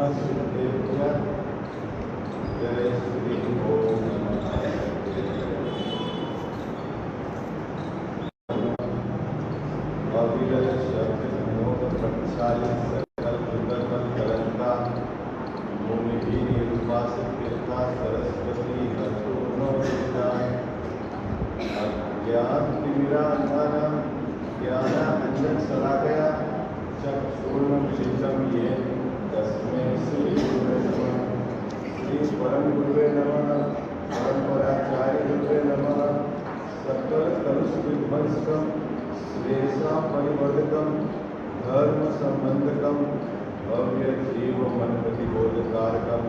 वासुदेवाय जय श्री ओम अविरत शब्द मोह प्रक्षाली सकल दुर्गम करंता भूमि उपासना सरस्वती हसो ज्ञान तिमिरांधन ज्ञानांजन शलाकया चक्षुर्मीलितं येन तस्मै श्री परम गुरुवे नमः परम्पराचार्य गुरुवे नमः सकल कलुष विध्वंसकं श्रेयसां परिवर्धकं धर्म संबंधकं भव्य जीव मन प्रतिबोधकारकं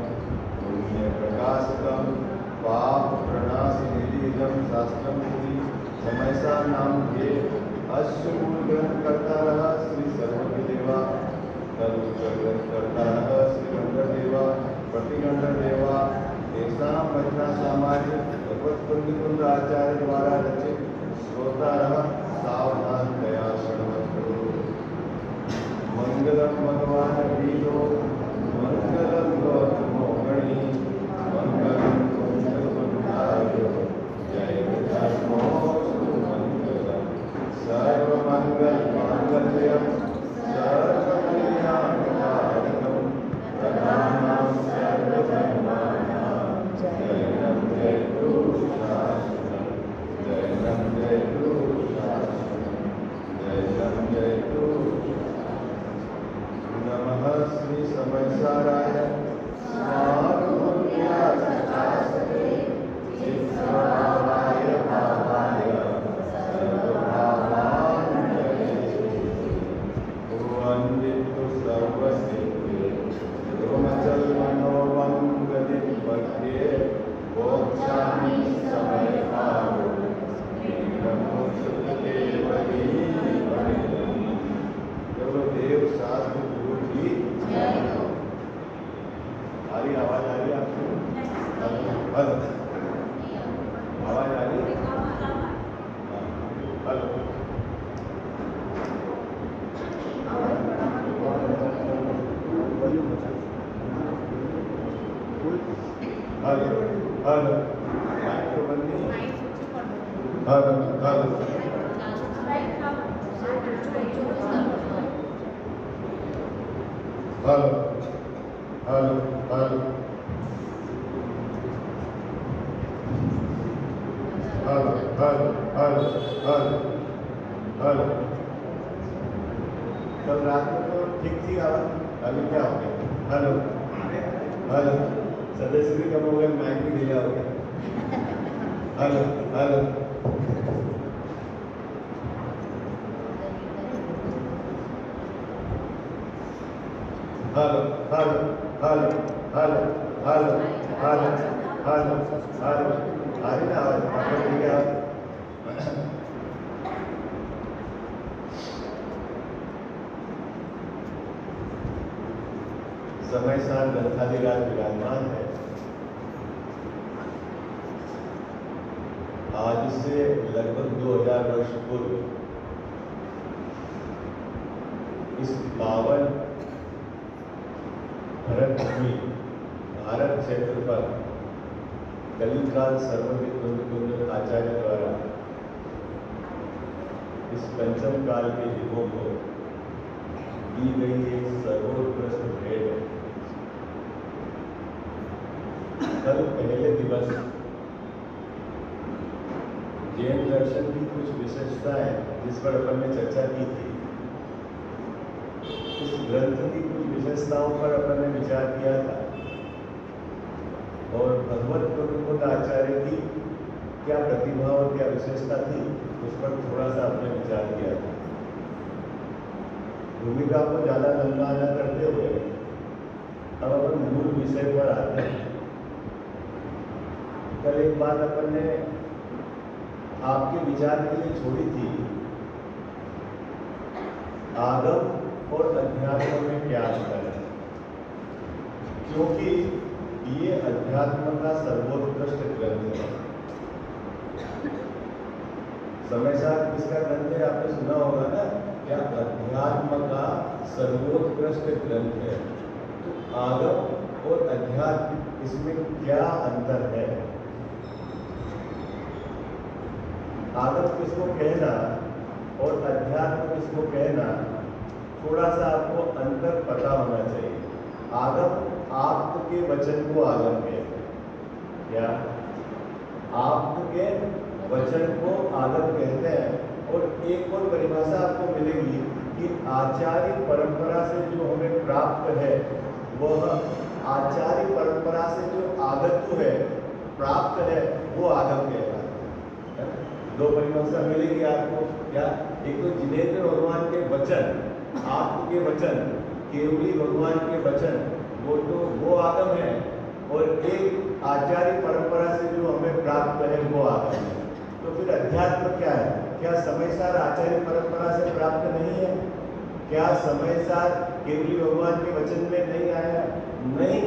पुण्य प्रकाशकं पाप प्रणाश निधिदं शास्त्रं श्री समयसा नाम ये अश्व ग्रहण करता रहा श्री सर्वदेवा तदुग्रहण करता रहा श्री गंधर्देवा प्रतिगंधर्देवा ऐसा रचना सामान्य भगवत कुंद आचार्य द्वारा रचित श्रोता रहा सावधान दया श्रवण करो। मंगलम भगवान वीरो मंगलम गौतमो गणी मंगलम कुंडलवंताय जय विष्णु मंगलम सर्वमंगल मांगल्यम सर्वकल्याणकारकम प्रधानं सर्वधर्माणां जयं जयतु शास्त्रं जयं जयतु शास्त्रं जयं जयतु नमः श्री समयसाराय स्वानुभूत्याय सदासते चित्तभावाय भावाय वंदितु सर्वसिद्धि रोमचल मनोवंगति मध्ये मोक्षामि समय पावो देव शास्त्र गुरु की आ रही आवाज आ रही है आपको? आवाज आ रही है? हेलो हेलो हेलो माइक तो बंद नहीं है। Hello hello hello hello hello hello hello hello hello hello कल रात में तो ठीक थी आवाज, अभी क्या हो गया? हेलो हेलो सदस्य भी कम हो गए, माइक भी ढीला हो गया। Hello hello hello hello hello hello hello hello hello hello आ रही ना आवाज? आपको ठीक है? समय साथ ग्रंथाधिराज विराजमान है। आज से लगभग 2000 वर्ष पूर्व इस पावन भरतभूमि भारत क्षेत्र पर कलिकाल सर्वविद आचार्य द्वारा इस पंचम काल के युगों को दी गई एक सर्वोत्कृष्ट भेंट। कल पहले दिवस जैन दर्शन की कुछ विशेषताएं जिस पर अपन ने चर्चा की थी, इस ग्रंथ की कुछ विशेषताओं पर अपन ने विचार किया था और भगवत कुंद आचार्य की क्या प्रतिभा और क्या विशेषता थी उस पर थोड़ा सा अपने विचार किया था। भूमिका को ज्यादा लंबा न करते हुए अब अपन मूल विषय पर आते हैं। कल एक बात अपन ने आपके विचार के लिए छोड़ी थी, आगम और अध्यात्म में क्या अंतर है, क्योंकि ये अध्यात्म का सर्वोत्कृष्ट ग्रंथ है। समय साथ किसका ग्रंथ है आपने सुना होगा ना, क्या अध्यात्म का सर्वोत्कृष्ट ग्रंथ है। आगम और अध्यात्म इसमें क्या अंतर है? आगम किसको कहना और अध्यात्म किसको कहना, थोड़ा सा आपको अंतर पता होना चाहिए। आगम आपके वचन को आगम कहते हैं, क्या आपके वचन को आगम कहते हैं। और एक और परिभाषा आपको मिलेगी कि आचार्य परंपरा से जो हमें प्राप्त है, वह आचार्य परंपरा से जो आगत है, प्राप्त है, वो आगम कहलाता है। दो परिभाषा मिलेगी आपको, क्या? एक तो जिनेंद्र भगवान के वचन, आपके वचन, केवली भगवान के वचन, वो आगम है। और एक आचार्य परंपरा से जो हमें प्राप्त है, वो आगम है। तो फिर अध्यात्म क्या है? क्या समय सार आचार्य परंपरा से प्राप्त नहीं है? क्या समय सार केवली भगवान के वचन में नहीं आया? नहीं,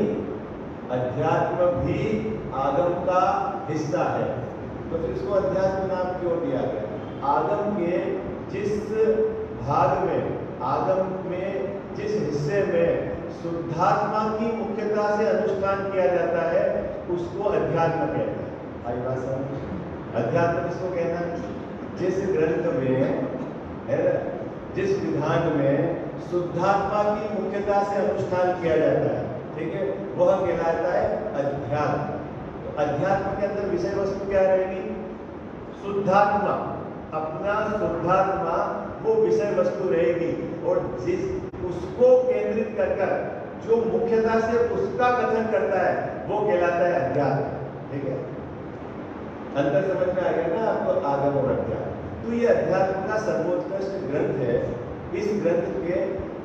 अध्यात्म भी आगम का हिस्सा है। तो फिर इसको अध्यात्म नाम क्यों दिया गया? आगम के जिस भाग में, आगम में जिस हिस्से में शुद्धात्मा की मुख्यता से अनुष्ठान किया जाता है, उसको अध्यात्म कहते हैं। आई बात समझ? अध्यात्म किसको कहना? जिस ग्रंथ में है ना, जिस विधान में शुद्धात्मा की मुख्यता से अनुष्ठान किया जाता है, ठीक है, वह कहलाता है अध्यात्म। तो अध्यात्म के अंदर विषय वस्तु क्या रहेगी? शुद्धात्मा, अपना शुद्धात्मा वो विषय वस्तु रहेगी। और जिस उसको केंद्रित कर जो मुख्यता से उसका कथन करता है, वो कहलाता है अध्यात्म। ठीक है, अंतर समझ में आ गया ना आपको, आगम और अध्यात्म। तो ये अध्यात्म का सर्वोत्कृष्ट ग्रंथ है। इस ग्रंथ के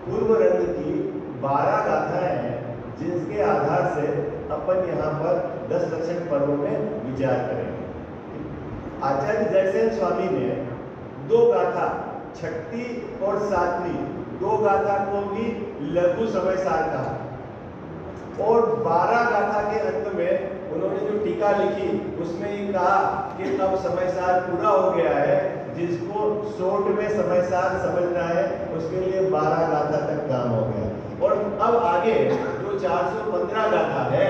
पूर्व रंग की 12 गाथाएं हैं, जिसके आधार से अपन यहाँ पर 10 लक्षण पर्वों में विचार करेंगे। आचार्य जयसेन स्वामी ने 2 गाथा, 6ठी और 7वीं, 2 गाथा को भी लघु समय सार कहा। और 12 गाथा के अंत में उन्होंने जो टीका लिखी, उसमें ये कहा कि अब समय सार पूरा हो गया है, जिसको शॉर्ट में समय सार समझना है, उसके लिए 12 गाथा तक काम हो गया। और अब आगे जो 415 गाथा है,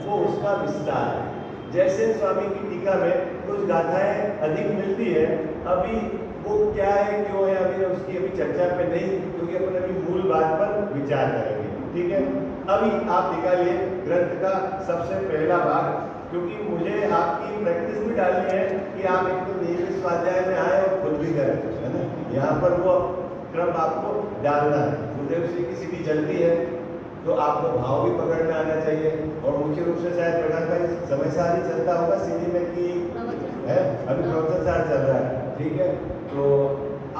वो उसका विस्तार है। जयसेन स्वामी की टीका में कुछ गाथाएं अधिक मिलती है। अभी वो क्या है, क्यों है, अभी उसकी चर्चा पे नहीं, क्योंकि अपन अभी मूल बात पर विचार करेंगे। ठीक है, अभी आप निकालिए ग्रंथ का सबसे पहला भाग, क्योंकि मुझे आपकी प्रैक्टिस भी डालनी है कि आप एक तो नियमित स्वाध्याय में आए और खुद भी करें, है ना। यहाँ पर वो क्रम आपको डालना है। गुरुदेव श्री की सीढ़ी चलती है तो आपको भाव भी पकड़ना आना चाहिए। और मुख्य रूप से शायद प्रकाश भाई समय सार ही चलता होगा सीढ़ी में कि है, अभी प्रवचन सार चल रहा है। ठीक है, तो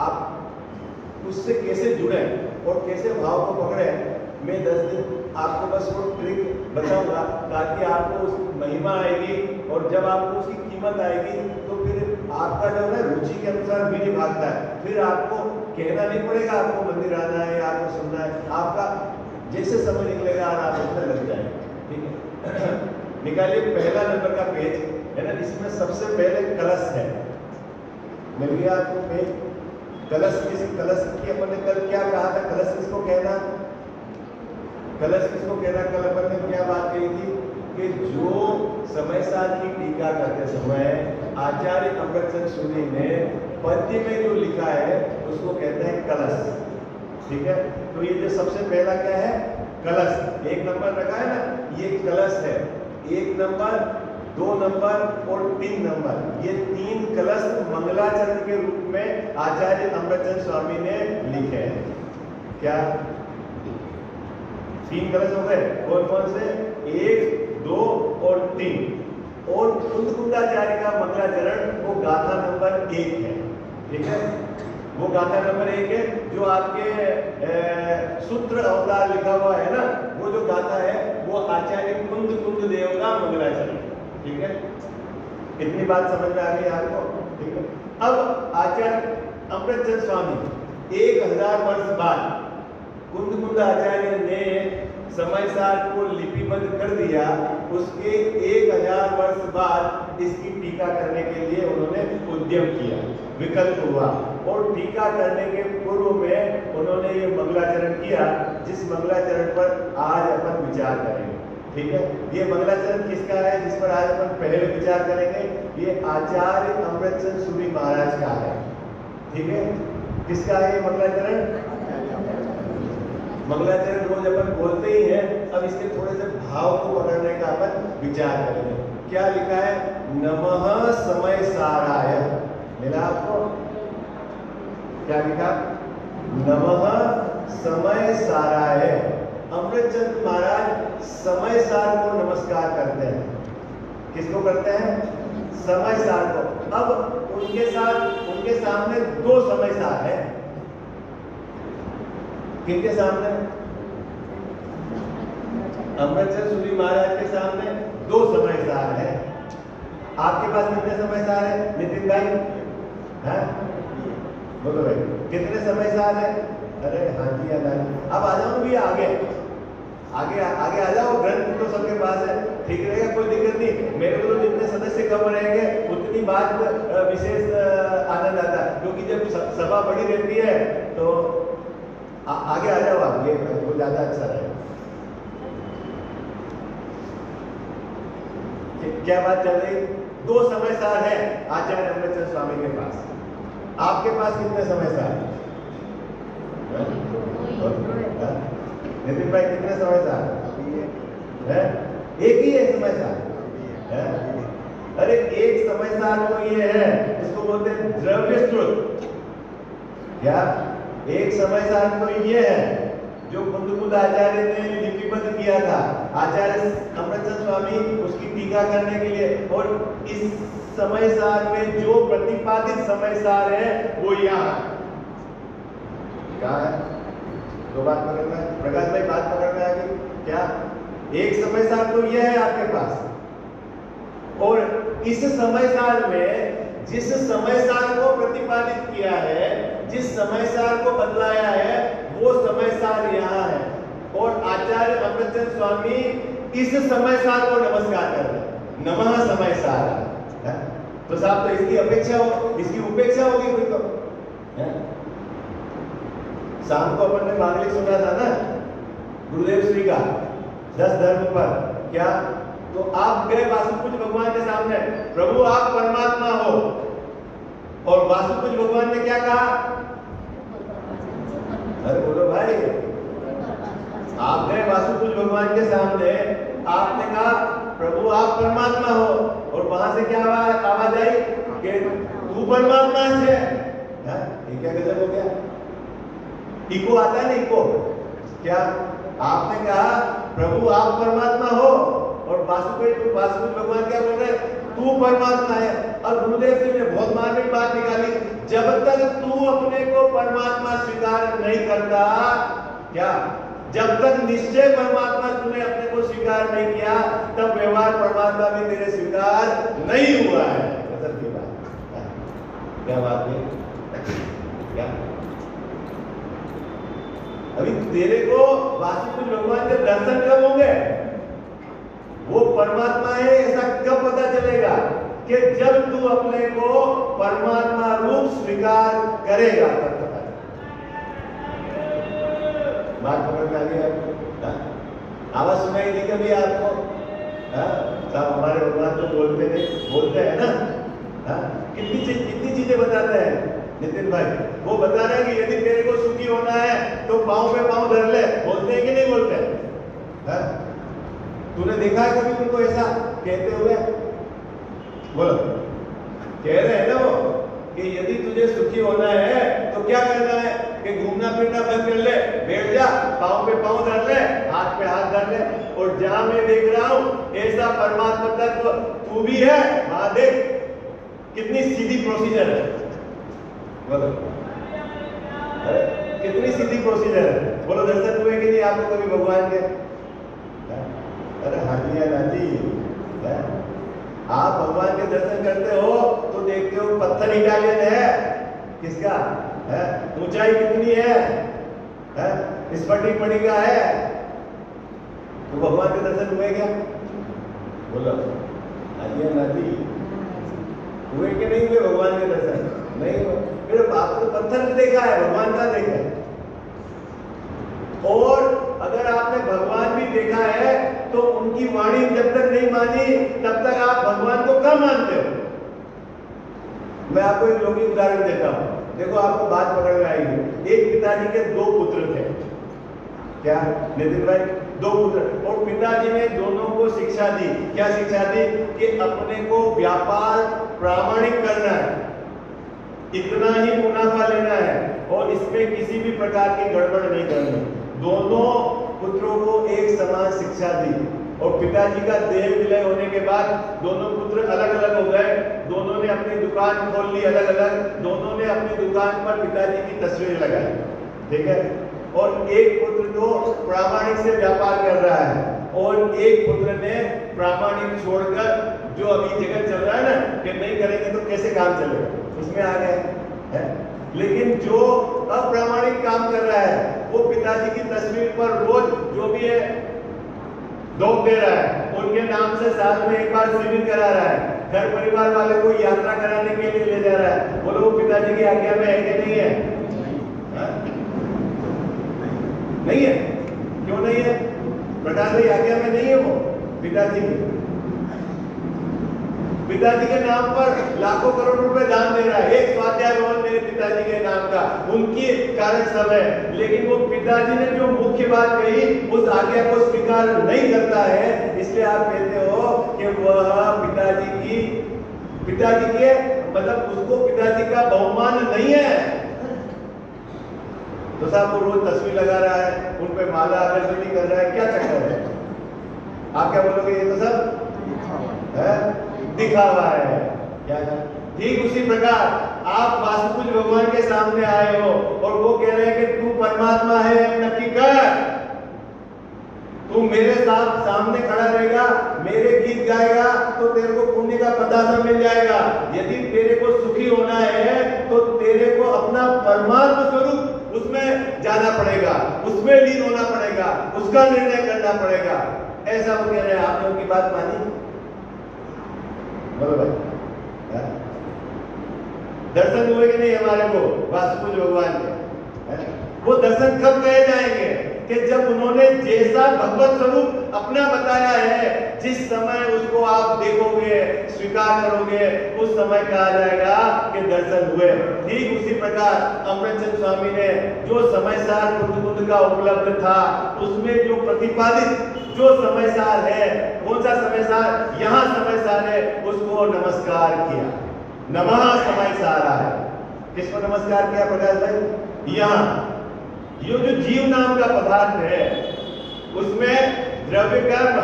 आप उससे कैसे जुड़े और कैसे भाव को पकड़े, मैं 10 दिन आपको बस वो ट्रिक बताऊंगा, ताकि आपको उस महिमा आएगी। और जब आपको उसकी कीमत आएगी तो फिर आपका जो है रुचि के अनुसार भी नहीं भागता है। फिर आपको कहना नहीं पड़ेगा आपको मंदिर आना है, आपको सुनना है, आपका जैसे समय निकलेगा और आप उसमें लग जाएंगे। ठीक है, निकालिए पहला नंबर का पेज, है ना। इसमें सबसे पहले कलश है, मिल गया आपको पेज। कलश की अपन ने कल क्या कहा था? कलश किसको कहना? कलश किसको कहना? कल अपन ने क्या बात कही थी कि जो समय सार की टीका करते समय आचार्य अमृतचंद सूरी ने पद्य में जो लिखा है, उसको कहते हैं कलश। ठीक है, तो ये जो सबसे पहला क्या है? कलश। 1 नंबर रखा है ना, ये कलश है। 1 नंबर, 2 नंबर और 3 नंबर, ये 3 कलश मंगलाचरण के रूप में आचार्य अमृतचंद स्वामी ने लिखे हैं। क्या 3 कलश हो गए? कौन कौन से? 1, 2 और 3। और कुंदकुंदाचार्य का मंगलाचरण वो गाथा नंबर 1 है। ठीक है, वो गाथा नंबर 1 है, जो आपके सूत्र अवतार लिखा हुआ है ना, वो जो गाथा है वो आचार्य कुंद देव का मंगलाचरण। ठीक है, इतनी बात समझ में आ गई आपको? ठीक है, अब आचार्य अमृतचंद स्वामी 1000 वर्ष बाद कुंद आचार्य ने समय सार को लिपिबद्ध कर दिया। उसके 1000 वर्ष बाद इसकी टीका करने के लिए उन्होंने उद्यम किया। विकल्प हुआ। और टीका करने के पूर्व में उन्होंने ये मंगलाचरण किया, जिस मंगलाचरण पर आज अपन विचार करेंगे। ठीक है, ये मंगलाचरण किसका है जिस पर आज अपन पहले विचार करेंगे? ये आचार्य अमृतचंद सूरी महाराज का है। ठीक है, किसका है ये मंगलाचरण? मंगलाचरण रोज अपन बोलते ही हैं, अब इसके थोड़े से भाव को पकड़ने का अपन विचार करेंगे। क्या लिखा है? नमः समय साराय। मिला आपको? क्या लिखा? नमः समय साराय। अमृतचंद महाराज समय सार को नमस्कार करते हैं। किसको करते हैं? समय सार को। अब उनके सामने दो समय सार है। किनके सामने? अमृतचंद सूरी महाराज के सामने दो समय सार है। आपके पास कितने समय सार है नितिन भाई? हैं? बोलो भाई, कितने समय सार है? अरे हाँ जी, अब आ जाओ भी आगे आगे आगे आ जाओ। ग्रंथ तो सबके पास है, ठीक रहेगा, कोई दिक्कत नहीं। मेरे को तो जितने सदस्य कम रहेंगे उतनी बात विशेष आनंद आता है, क्योंकि जब सभा बड़ी रहती है तो आगे आ जाओ आप, ये वो ज्यादा अच्छा रहेगा। क्या बात चल रही? दो समय सार है आचार्य अमृतचंद स्वामी के पास। आपके पास कितने समय सार है? नितिन भाई कितने समय सार है? एक ही है समय सार। अरे एक समय सार तो ये है, इसको बोलते हैं द्रव्य स्रोत। क्या एक समय सार तो ये है जो कुंद आचार्य ने लिपिबद्ध किया था, आचार्य अमृतचंद स्वामी उसकी टीका करने के लिए। और इस समय सार में जो प्रतिपादित समय सार है वो यहाँ क्या है? दो बात पकड़ में, प्रकाश भाई बात पकड़ में आ गई क्या? एक समय सार तो ये है आपके पास, और इस समय सार में जिस समय सार को प्रतिपादित किया है, जिस समय सार को बदलाया है, वो समय सार यहाँ है। और आचार्य अमृतचंद स्वामी इस समय सार को नमस्कार कर रहे हैं। नमः समय सार है? तो साहब तो इसकी अपेक्षा हो, इसकी उपेक्षा होगी कोई तो है? शाम को अपन ने मांगलिक सुना था ना गुरुदेव श्री का 10 धर्म पर। क्या? तो आप गए वासुकुज भगवान के सामने, प्रभु आप परमात्मा हो, और वासुकुज भगवान ने क्या कहा? अरे बोलो भाई, आप गए वासुकुज भगवान के सामने, आपने कहा प्रभु आप परमात्मा हो, और वहां से क्या आवाज आई कि तू परमात्मा है। ये क्या गजब हो गया? इको आता है ना, इको। क्या आपने कहा प्रभु आप परमात्मा हो, और वासुदेव भगवान क्या बोल रहे हैं? तू परमात्मा है। और गुरुदेव जी ने बहुत मार्मिक बात निकाली, जब तक तू अपने को परमात्मा स्वीकार नहीं करता, क्या जब तक निश्चय परमात्मा तूने अपने को स्वीकार नहीं किया, तब व्यवहार परमात्मा भी तेरे स्वीकार नहीं हुआ है। मतलब की बात क्या बात है? क्या अभी तेरे को वासुदेव भगवान के दर्शन कब होंगे? वो परमात्मा है ऐसा कब पता चलेगा? कि जब तू अपने को परमात्मा रूप स्वीकार करेगा तब पता चलेगा। बात पकड़ में आ गई? आवाज सुनाई दी कभी आपको? साहब हमारे भगवान तो बोलते हैं ना। कितनी चीजें बताते हैं नितिन भाई। वो बता रहे हैं कि यदि तेरे को सुखी होना है तो पांव पे पांव धर ले। बोलते हैं कि नहीं बोलते? तूने देखा है कभी उनको ऐसा कहते हुए? बोलो। कह रहे हैं ना वो कि यदि तुझे सुखी होना है तो क्या करना है कि घूमना फिरना बंद कर ले, बैठ जा, पांव पे पांव धर ले, हाथ पे हाथ धर ले, और जहां मैं देख रहा हूं ऐसा परमात्मा तत्व तू भी है। हाँ देख कितनी सीधी प्रोसीजर है। बोलो कितनी सीधी प्रोसीजर है। बोलो दर्शन हुए कि नहीं आपको कभी भगवान के? अरे हाँ जी नाजी, आप भगवान के दर्शन करते हो तो देखते हो पत्थर इटालियन है किसका है, ऊंचाई कितनी है, स्फटिक मणिका है, तो भगवान के दर्शन हुए क्या? बोलो हाँ जी नाजी, हुए कि नहीं हुए भगवान के दर्शन? नहीं हुआ। मेरे बाप ने पत्थर ने देखा है, भगवान का देखा है। और अगर आपने भगवान भी देखा है तो उनकी वाणी जब तक नहीं मानी तब तक आप भगवान को कम मानते हो। मैं आपको एक लौकिक उदाहरण देता हूं, देखो आपको बात पकड़ में आएगी। एक पिताजी के दो पुत्र थे, क्या नितिन भाई? दो पुत्र, और पिताजी ने दोनों को शिक्षा दी। क्या शिक्षा दी? कि अपने को व्यापार प्रामाणिक करना है, इतना ही मुनाफा लेना है और इसमें किसी भी प्रकार की गड़बड़ नहीं करनी। दोनों पुत्रों को एक समान शिक्षा दी और पिताजी का देह विलय होने के बाद दोनों पुत्र अलग अलग हो गए। दोनों ने अपनी दुकान खोल ली अलग अलग। दोनों ने अपनी दुकान पर पिताजी की तस्वीर लगाई, ठीक है। और एक पुत्र तो प्रामाणिक से व्यापार कर रहा है और एक पुत्र ने प्रामाणिक छोड़कर, जो अभी जगत चल रहा है ना कि नहीं करेंगे तो कैसे काम चलेगा, उसमें आ गए है। लेकिन जो अप्रामाणिक काम कर रहा है वो पिताजी की तस्वीर पर रोज जो भी है दोग दे रहा है, उनके नाम से साल में एक बार शिविर करा रहा है, घर परिवार वाले को यात्रा कराने के लिए ले जा रहा है। बोलो वो पिताजी की आज्ञा में है कि नहीं है? नहीं है। क्यों नहीं है? प्रकाश भाई आज्ञा में नहीं है वो पिताजी की। पिताजी के नाम पर लाखों करोड़ रुपए दान दे रहा है। एक स्वाध्याय भवन मेरे पिताजी के नाम का, उनकी कार्य सब है। लेकिन वो पिताजी ने जो मुख्य बात कही उस आज्ञा को स्वीकार नहीं करता है, इसलिए आप कहते हो कि वह पिताजी के मतलब उसको पिताजी का बहुमान नहीं है। तो साहब वो रोज तस्वीर लगा रहा है, उन पे माला अगरबत्ती कर रहा है, क्या चक्कर है? आप क्या बोलोगे? ये तो सब है दिखावा है। क्या? ठीक उसी प्रकार आप वासुकुल भगवान के सामने आए हो और वो कह रहे हैं कि तू परमात्मा है, नक्की कर। तू मेरे साथ सामने खड़ा रहेगा, मेरे गीत गाएगा तो तेरे को पुण्य का पदार्थ मिल जाएगा। यदि तेरे को सुखी होना है तो तेरे को अपना परमात्मा स्वरूप उसमें जाना पड़ेगा, उसमें लीन होना पड़ेगा, उसका निर्णय करना पड़ेगा। ऐसा वो कह रहे हैं। आपने उनकी बात मानी? बोलो भाई, दर्शन हुए कि नहीं हमारे को वासुकुल भगवान के? वो दर्शन कब कहे जाएंगे? कि जब उन्होंने जैसा भगवत स्वरूप अपना बताया है, जिस समय उसको आप देखोगे, स्वीकार करोगे, उस समय कहा जाएगा कि दर्शन हुए। ठीक उसी प्रकार अमृतचंद स्वामी ने जो समय सार बुद्ध का उपलब्ध था, उसमें जो प्रतिपादित जो समय सार है, कौन सा समय सार? यहाँ समय सार है, उसको नमस्कार किया। नमः समय सारा है। किसको नमस्कार किया प्रकाश भाई? यहाँ ये जो जीव नाम का पदार्थ है उसमें द्रव्य कर्म,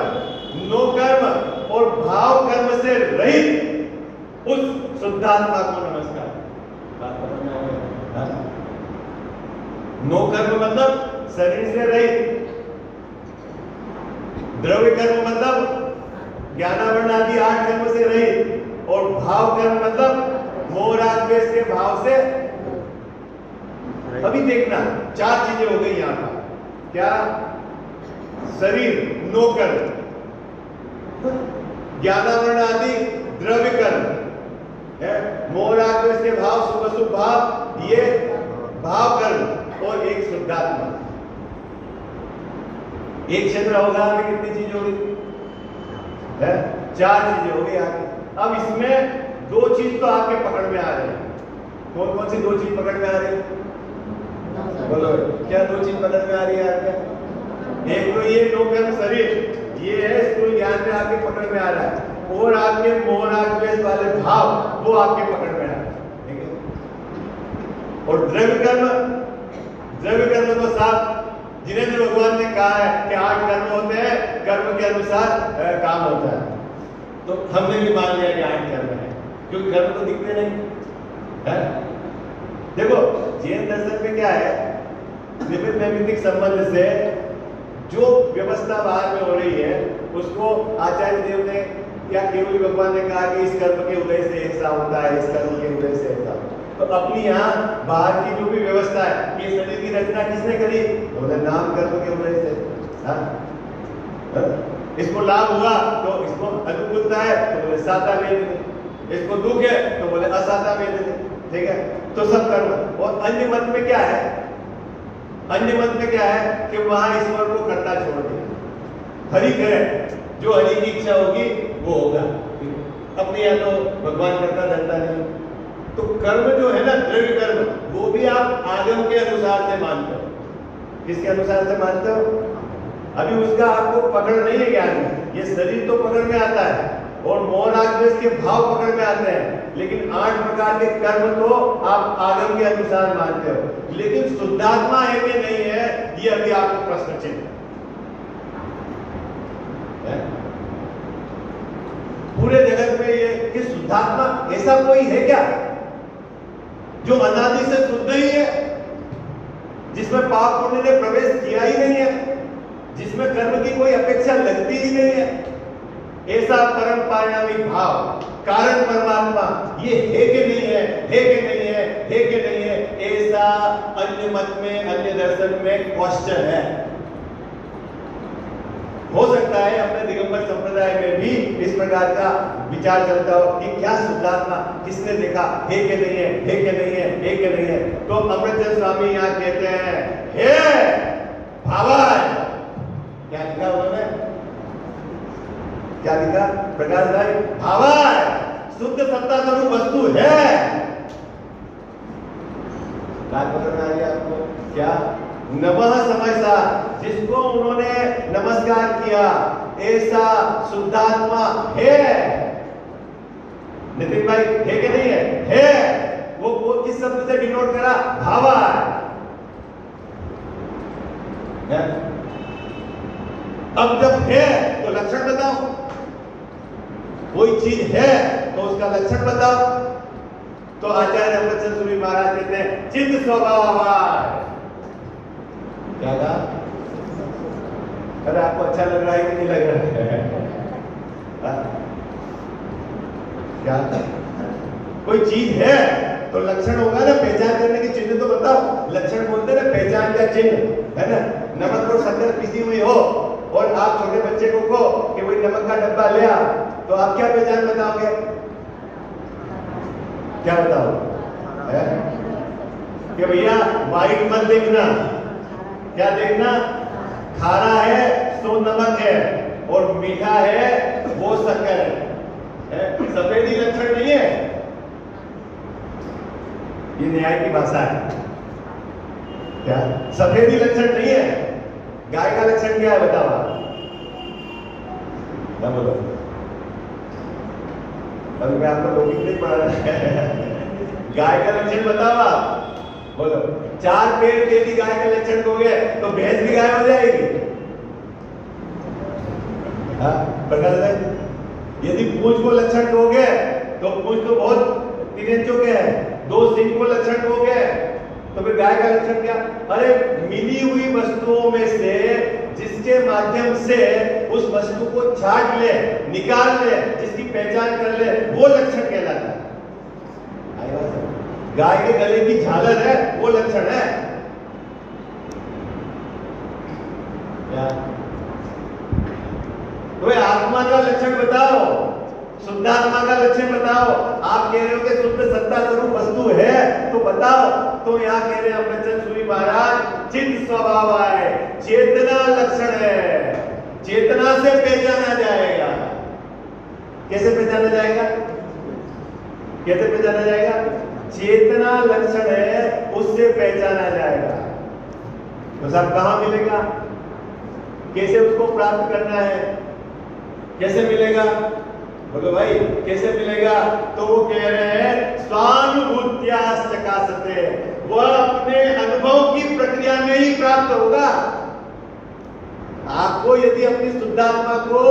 नो कर्म और भाव कर्म से रहित उस शुद्धात्मा को नमस्कार। नो कर्म मतलब शरीर से रहित, द्रव्य कर्म मतलब ज्ञानावरण आदि 8 कर्म से रहित, और भाव कर्म मतलब मोह राग द्वेष के भाव से। अभी देखना 4 चीजें हो गई यहां पर। क्या? शरीर नो कर्म, ज्ञानावरण आदि द्रव्य कर्म है, मोह राग द्वेष के भाव, शुभ अशुभ भाव, ये भाव कर्म, और एक शुद्धात्मा। एक क्षेत्र होगा में कितनी चीज होगी? 4 चीजें हो गई आगे। अब इसमें 2 चीज तो आपके पकड़ में आ रही है। कौन कौन सी 2 चीज पकड़ में आ रही है? बोलो क्या 2 चीज पकड़ में आ रही है आपके? एक तो ये नो कर्म शरीर, ये है स्थूल ज्ञान में आपके पकड़ में आ रहा है, और आपके मोह राग द्वेष वाले भाव वो आपके पकड़ में आ रहा है, ठीक है। और द्रव्य कर्म तो साथ जिन्हें भगवान ने कहा है कि 8 कर्म होते हैं, कर्म के अनुसार काम होता है। तो हमने भी मान लिया कि 8 कर्म है, क्योंकि कर्म तो दिखते नहीं है। देखो जैन दर्शन में क्या है, निमित्त नैमित्तिक संबंध से जो व्यवस्था बाहर में हो रही है उसको आचार्य देव ने या केवल भगवान ने कहा कि इस कर्म के उदय से ऐसा होता है, इस कर्म के उदय से ऐसा। तो अपनी यहाँ बाहर की जो भी व्यवस्था है, ये शरीर की रचना किसने करी? तो बोले नाम कर्म के उदय से। इसको लाभ हुआ तो इसको अनुकूलता है तो बोले साता वेद, इसको दुख है तो बोले असाता वेद। ठीक है, तो सब कर्म। और अन्य मत में क्या है, अन्य मत में क्या है कि वहां ईश्वर को करना छोड़ दिया, हरि करे, जो हरि की इच्छा होगी वो होगा, अपने या तो भगवान करता धरता नहीं। तो कर्म जो है ना, द्रव्य कर्म, वो भी आप आगम के अनुसार से मानते हो। किसके अनुसार से मानते हो? अभी उसका आपको पकड़ नहीं है ज्ञान में, ये शरीर तो पकड़ में आता है और मौन आग्रह के भाव पकड़ में आते हैं, लेकिन 8 प्रकार के कर्म तो आप आगम के अनुसार मानते हो। लेकिन शुद्धात्मा है कि नहीं है, ये अभी आपको प्रश्न चिन्ह है। पूरे जगत में ये कि शुद्धात्मा ऐसा कोई है क्या जो अनादि से शुद्ध ही है, जिसमें पाप पुण्य ने प्रवेश किया ही नहीं है, जिसमें कर्म की कोई अपेक्षा लगती ही नहीं है? ऐसा परम परिणामी भाव कारण परमात्मा ये है कि नहीं है, है कि नहीं है, है कि नहीं है, ऐसा अन्य मत में, अन्य दर्शन में क्वेश्चन है। हो सकता है अपने दिगंबर संप्रदाय में भी इस प्रकार का विचार चलता हो कि क्या शुद्धात्मा किसने देखा, है कि नहीं है, है कि नहीं है, है कि नहीं है। तो अमृतचंद स्वामी यहाँ कहते हैं है भावाय। क्या लिखा उन्होंने, क्या लिखा प्रकाश भाई? भावाय, शुद्ध सत्ता स्वरूप वस्तु है। बात समझ में आ रही है आपको? क्या नमः समयसा, जिसको उन्होंने नमस्कार किया, ऐसा शुद्धात्मा है। नितिन भाई है कि नहीं है? है। वो किस शब्द से डिनोट करा? भावा है। अब जब है तो लक्षण बताओ, कोई चीज है तो उसका लक्षण बताओ। तो आचार्य अमृतचंद सूरी महाराज कहते हैं चित्त स्वभाव। क्या कहा? अरे आपको अच्छा लग रहा है कि नहीं लग रहा है? क्या कोई चीज है तो लक्षण होगा ना, पहचान करने की चिन्ह तो बताओ। लक्षण बोलते हैं ना, पहचान का चिन्ह है ना। नमक और शक्कर पिसी हुई हो और आप छोटे बच्चे को कहो कि वही नमक का डब्बा ले आ, तो आप क्या पहचान बताओगे? क्या बताओ कि भैया वाइट मत देखना, क्या देखना? खारा है तो नमक है और मीठा है वो शक्कर है। सफेदी लक्षण नहीं है, ये न्याय की भाषा है। क्या सफेदी लक्षण नहीं है? गाय का लक्षण क्या है बताओ? क्या बोलो? अभी मैं आपको लौकिक नहीं पढ़ा रहा है। गाय का लक्षण बताओ आप, बोलो। 4 पेड़ यदि गाय के लक्षण हो गए तो भैंस भी गाय हो जाएगी। हाँ प्रकाश भाई, यदि पूंछ को लक्षण हो गए तो पूंछ तो बहुत 3 इंचों के है, 2 सिंह को लक्षण हो गए तो फिर गाय का लक्षण क्या? अरे मिली हुई वस्तुओं में से जिसके माध्यम से उस वस्तु को छाट ले, निकाल ले, जिसकी पहचान कर ले, वो लक्षण कहलाता है। गाय के गले की झालर है वो लक्षण है। तो आत्मा का लक्षण बताओ, शुद्धात्मा का लक्षण बताओ। आप कह रहे हो कि शुद्ध सत्ता स्वरूप वस्तु है तो बताओ। तो यहाँ कह रहे हैं अमृतचंद सूरी महाराज चित्त स्वभाव है, चेतना लक्षण है, चेतना से पहचाना जाएगा। कैसे पहचाना जाएगा? कैसे पहचाना जाएगा? चेतना लक्षण है, उससे पहचाना जाएगा। तो सब कहां मिलेगा? कैसे उसको प्राप्त करना है? कैसे मिलेगा? बोलो भाई कैसे मिलेगा? तो वो कह रहे हैं स्वानुभूत्या चकासते, वह अपने अनुभव की प्रक्रिया में ही प्राप्त होगा। आपको यदि अपनी शुद्धात्मा को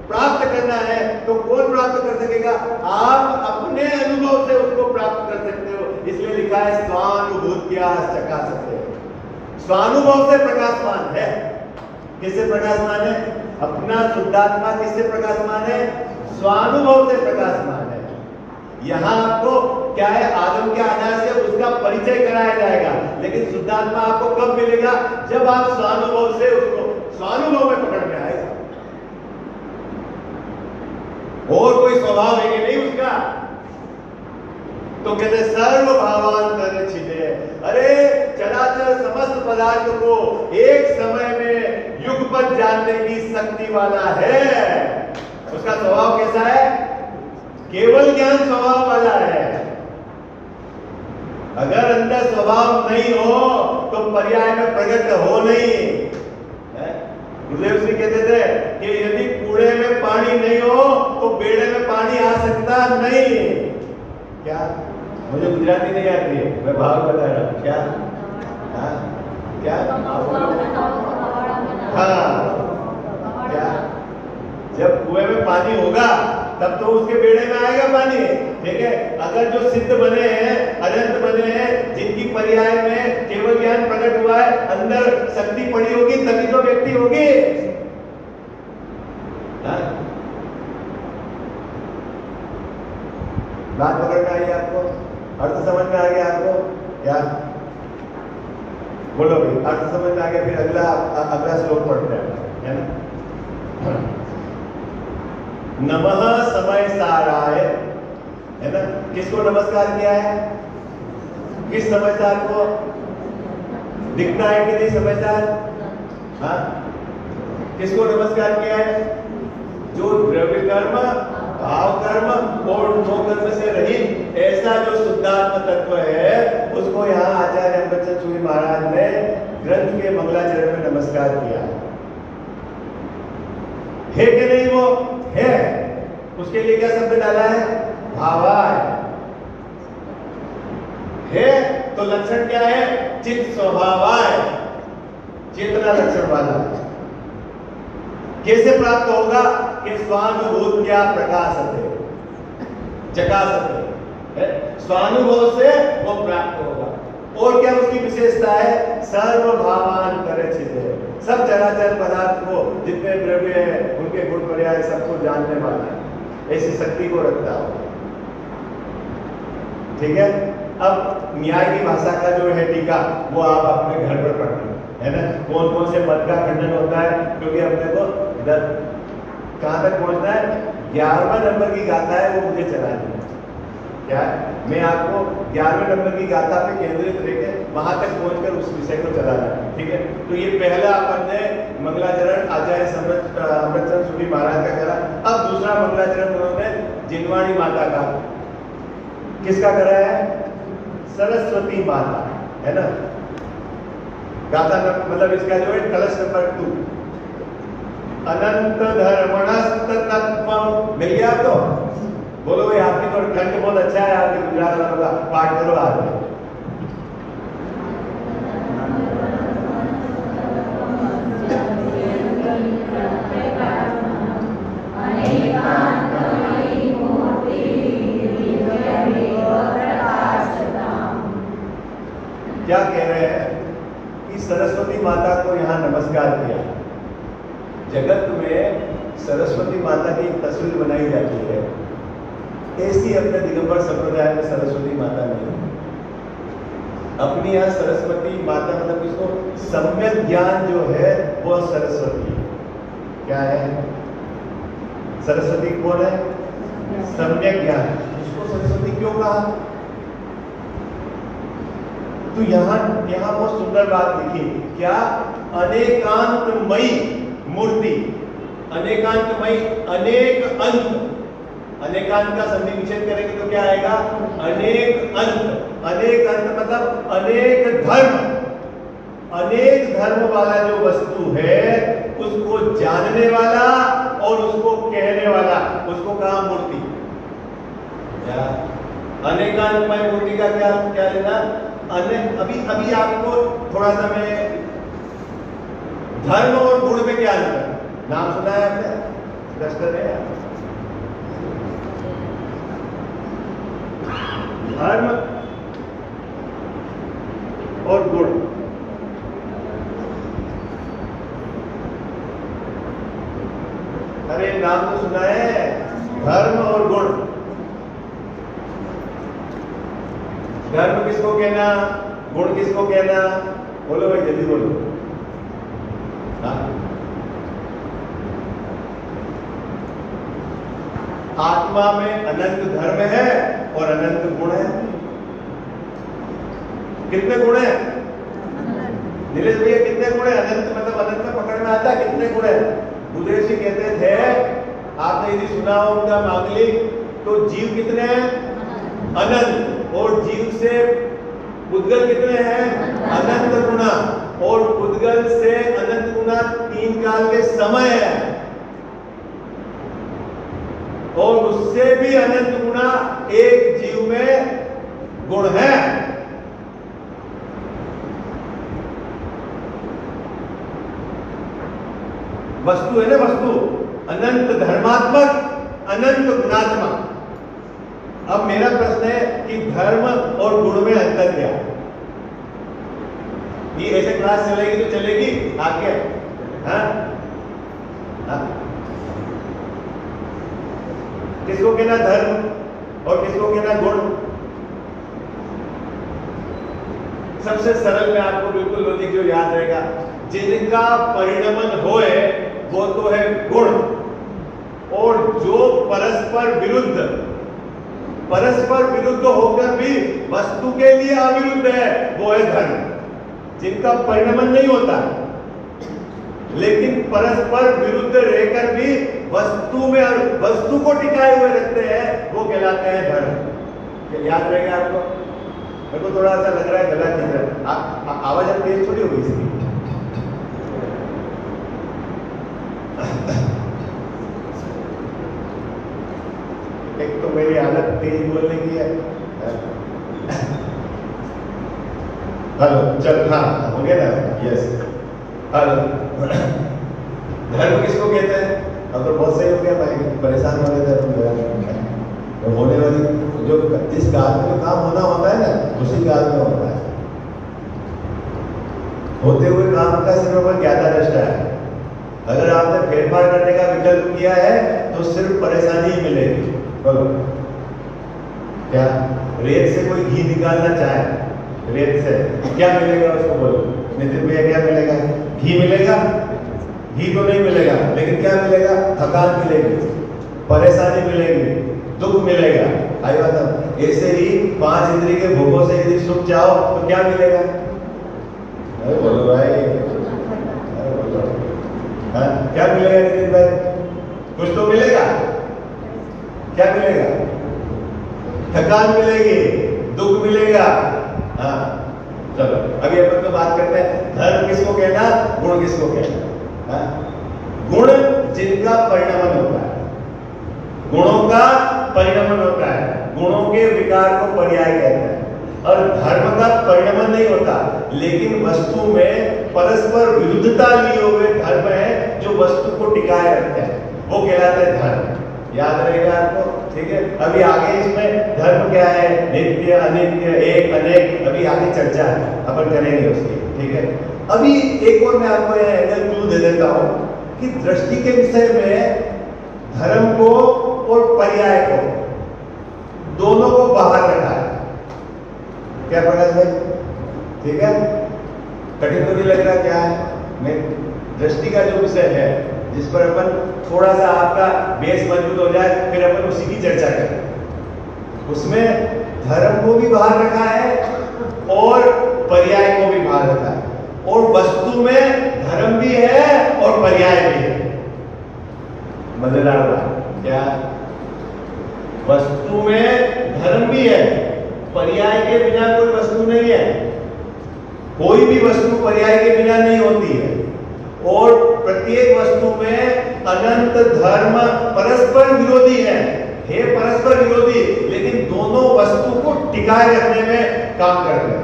प्राप्त करना है तो कौन प्राप्त कर सकेगा? आप अपने अनुभव से उसको प्राप्त कर सकते हो। इसलिए लिखा है स्वानुभूत्या चकासते, स्वानुभव से प्रकाशमान है। किससे प्रकाशमान है? अपना शुद्धात्मा किससे प्रकाशमान है? स्वानुभव से प्रकाशमान है। यहां आपको क्या है? आदम के आधार से उसका परिचय कराया जाएगा, लेकिन शुद्धात्मा आपको कब मिलेगा? जब आप स्वानुभव से उसको स्वानुभव में पकड़ में आएगा। और कोई स्वभाव है कि नहीं उसका? तो कहते सर्व भावांतर छिदे। अरे चराचर समस्त पदार्थ को एक समय में युगपत जानने की शक्ति वाला है। उसका स्वभाव कैसा है? केवल ज्ञान स्वभाव वाला है। अगर अंदर स्वभाव नहीं हो तो पर्याय में प्रकट हो नहीं। गुरुदेव श्री कहते थे कि यदि कूड़े में पानी नहीं हो तो बेड़े में पानी आ सकता नहीं। क्या? मुझे गुजराती नहीं आती है, मैं भाव बता रहा हूँ। क्या? क्या? हाँ, क्या? जब कुएं में पानी होगा तब तो उसके बेड़े में आएगा पानी, ठीक है। अगर जो सिद्ध बने हैं, अनंत बने हैं, जिनकी पर्याय में केवल ज्ञान प्रकट हुआ है, अंदर शक्ति पड़ी होगी तभी तो व्यक्ति होगी। बात पकड़ में आई आपको? अर्थ समझ में आ गया आपको? क्या बोलो भाई? अर्थ समझ में आ गया? फिर अगला श्लोक पढ़ते हैं, है ना। नमः समय साराय, है ना। किसको नमस्कार किया है? किस समझदार को? दिखता है कि नहीं समझदार? हाँ, किसको नमस्कार किया है? जो द्रव्य कर्म, भाव कर्म और मोह कर्म से रहित ऐसा जो शुद्धात्म तत्व है, उसको यहाँ आचार्य अमृतचंद सूरी महाराज ने ग्रंथ के मंगलाचरण में नमस्कार किया है कि नहीं? वो है। उसके लिए क्या शब्द डाला है? भावाय है। तो लक्षण क्या है? चित्त स्वभावाय, चेतना लक्षण वाला। कैसे प्राप्त होगा? कि स्वानुभूत क्या प्रकाशते, चकाशते, स्वानुभव से वो प्राप्त होगा। और क्या उसकी विशेषता है? सर्व भावांतर छिदे, सब चराचर पदार्थ को, जितने द्रव्य है उनके गुण पर्याय सबको जानने वाला है, ऐसी शक्ति को रखता हो। ठीक है। अब न्याय की भाषा का जो है टीका, वो आप अपने घर पर पढ़ना, है ना। कौन कौन से मत का खंडन होता है, क्योंकि अपने को कहां तक पहुंचना है? 11वें नंबर की गाथा है, वो मुझे चलानी है। क्या है? मैं आपको 11वें नंबर की गाथा पे केंद्रित रहकर वहां तक पहुंचकर उस विषय को चलाना है, ठीक है। तो ये पहला अपन ने मंगलाचरण आचार्य अमृतचंद सूरी महाराज का करा। अब दूसरा मंगलाचरण उन्होंने जिनवाणी माता का, किसका करा है? सरस्वती माता, है ना। गाथा मतलब इसका जो है कलश नंबर 2, अनंत धर्मणस्त तत्व। मिल गया आपको? बोलो भाई, आपकी तो कंठ बहुत अच्छा है, आपके गुजरात वालों का। पाठ करो आज। क्या कह रहे हैं कि सरस्वती माता को यहाँ नमस्कार किया। जगत में सरस्वती माता की तस्वीर बनाई जाती है, ऐसी अपने दिगंबर संप्रदाय में सरस्वती माता नहीं। अपनी यहाँ सरस्वती माता मतलब इसको सम्यक ज्ञान जो है वो सरस्वती क्या है? सरस्वती कौन है? सम्यक ज्ञान। इसको सरस्वती क्यों कहा? तो यहाँ बहुत सुंदर बात लिखी। क्या? अनेकांतमयी मूर्ति, अनेकांतमयी, अनेक अंत। अनेकांत का संधि विच्छेद करेंगे तो क्या आएगा? अनेक अंत। अनेक अंत मतलब अनेक धर्म, अनेक धर्म वाला जो वस्तु है उसको जानने वाला और उसको कहने वाला, उसको कहा मूर्ति। क्या अनेकांतमय मूर्ति का क्या लेना? अभी आपको थोड़ा सा मैं धर्म और गुण में क्या अंतर, नाम सुना है आपने? डस्टर है धर्म और गुण। अरे नाम तो सुना है, धर्म और गुण। धर्म किसको कहना, गुण किसको कहना? बोलो भाई, जल्दी बोलो। हाँ? आत्मा में अनंत धर्म है और अनंत गुण है। कितने गुण है नीलेश भैया? कितने गुण है? अनंत मतलब अनंत में पकड़ में आता है कितने गुण है? बुद्धदेव जी कहते थे, आपने यदि सुना हो उनका मांगलिक, तो जीव कितने हैं? अनंत। और जीव से पुद्गल कितने हैं? अनंत गुना। और पुद्गल से अनंत गुना 3 काल के समय है, और उससे भी अनंत गुना एक जीव में गुण है। वस्तु है ना, वस्तु अनंत धर्मात्मक, अनंत गुणात्मक। अब मेरा प्रश्न है कि धर्म और गुण में अंतर क्या है? ये ऐसे क्लास चलेगी तो चलेगी आगे? हाँ? किसको कहना धर्म और किसको कहना गुण? सबसे सरल में आपको बिल्कुल लॉजिक जो याद रहेगा, जिनका परिणमन होए वो तो है गुण, और जो परस्पर विरुद्ध होकर भी वस्तु के लिए अविरुद्ध है वो है धर्म। जिनका परिणमन नहीं होता लेकिन परस्पर विरुद्ध रहकर भी वस्तु को टिकाए हुए रखते हैं वो कहलाते हैं धर्म। याद रहेगा आपको? मेरे को थोड़ा सा लग रहा है गला की तरह, आवाज अब तेज थोड़ी होगी इसकी। एक तो मेरी हालत तेज बोलने की है। हेलो, चल, हाँ हो गया ना? Yes, hello. धर्म किसको कहते हैं? अब तो बहुत सही हो गया भाई, परेशान हो गए थे। तो होने वाली जो जिस काल में काम होना होता है ना, उसी काल में होता है। होते हुए काम का सिर्फ पर ज्ञाता दृष्टा है। अगर आपने फेरफार करने का विकल्प किया है तो सिर्फ परेशानी ही मिलेगी। बोलो, क्या रेत से कोई घी निकालना चाहे, रेत से क्या मिलेगा उसको? बोलो नितिन भैया, क्या मिलेगा? घी मिलेगा? घी तो नहीं मिलेगा, लेकिन क्या मिलेगा? थकान मिलेगी, परेशानी मिलेगी, दुख मिलेगा। आई बात। ऐसे ही 5 इंद्रिय के भोगों से यदि सुख चाहो तो क्या मिलेगा? अरे बोलो भाई, अरे बोलो, हाँ क्या मिलेगा नितिन भाई? कुछ तो मिलेगा। क्या मिलेगा? थकान मिलेगी, दुख मिलेगा। हाँ चलो, अभी अपन तो बात करते हैं धर्म किसको कहना, गुण किसको कहना। हाँ? गुण जिनका परिणमन होता है, गुणों का परिणमन होता है, गुणों के विकार को पर्याय कहते हैं। और धर्म का परिणमन नहीं होता, लेकिन वस्तु में परस्पर विरुद्धता लिए हुए धर्म है जो वस्तु को टिकाए रखते हैं, वो कहलाते हैं धर्म। याद रहेगा आपको? ठीक है। अभी आगे इसमें धर्म क्या है, नित्य, अनित्य, एक, अनेक, अभी आगे चर्चा है, अपन करेंगे उसकी। ठीक है। अभी एक और मैं आपको यह एंगल क्लू दे देता हूं कि दृष्टि के विषय में धर्म को और पर्याय को दोनों को बाहर रखा है। क्या प्रकाश भाई? ठीक है, कठिन तो नहीं लग रहा? क्या है? मैं दृष्टि का जो विषय है जिस पर अपन थोड़ा सा आपका बेस मजबूत हो जाए, फिर अपन उसी की चर्चा करें। उसमें धर्म को भी बाहर रखा है और पर्याय को भी बाहर रखा है, और वस्तु में धर्म भी है और पर्याय भी है। मजेदार बात क्या? वस्तु में धर्म भी है, पर्याय के बिना कोई वस्तु नहीं है। कोई भी वस्तु पर्याय के बिना नहीं होती है, और प्रत्येक वस्तु में अनंत धर्म परस्पर विरोधी है परस्पर विरोधी, लेकिन दोनों वस्तु को टिकाए रखने में काम करते हैं।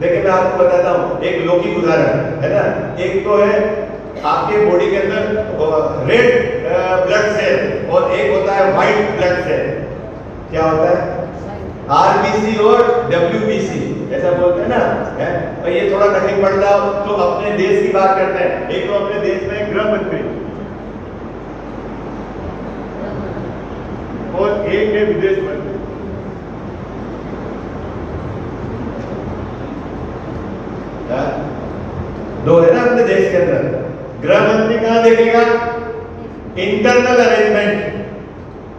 देखिए मैं आपको बताता हूं एक लौकिक उदाहरण है ना। एक तो है आपके बॉडी के अंदर रेड ब्लड सेल और एक होता है व्हाइट ब्लड सेल। क्या होता है? आरबीसी और डब्ल्यूबीसी ऐसा बोलते हैं ना है? और ये थोड़ा कठिन पड़ता हो तो अपने देश की बात करते हैं। एक तो अपने देश में गृह मंत्री और एक है विदेश मंत्री। दो है ना अपने देश के अंदर। गृह मंत्री कहां देखेगा? इंटरनल अरेंजमेंट,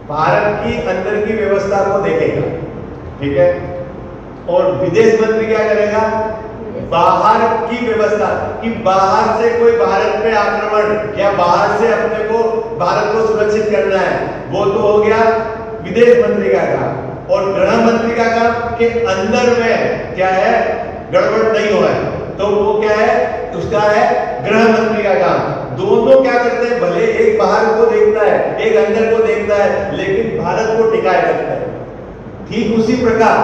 भारत की अंदर की व्यवस्था को देखेगा। ठीक है। और विदेश मंत्री क्या करेगा? बाहर की व्यवस्था कि बाहर से कोई भारत पे आक्रमण या बाहर से अपने को भारत को सुरक्षित करना है, वो तो हो गया विदेश मंत्री का काम। और गृह मंत्री का काम के अंदर में क्या है, गड़बड़ नहीं हो है तो वो क्या है, उसका है गृह मंत्री का काम। दोनों क्या करते हैं, भले एक बाहर को देखता है एक अंदर को देखता है, लेकिन भारत को टिकाए रखता है। ठीक उसी प्रकार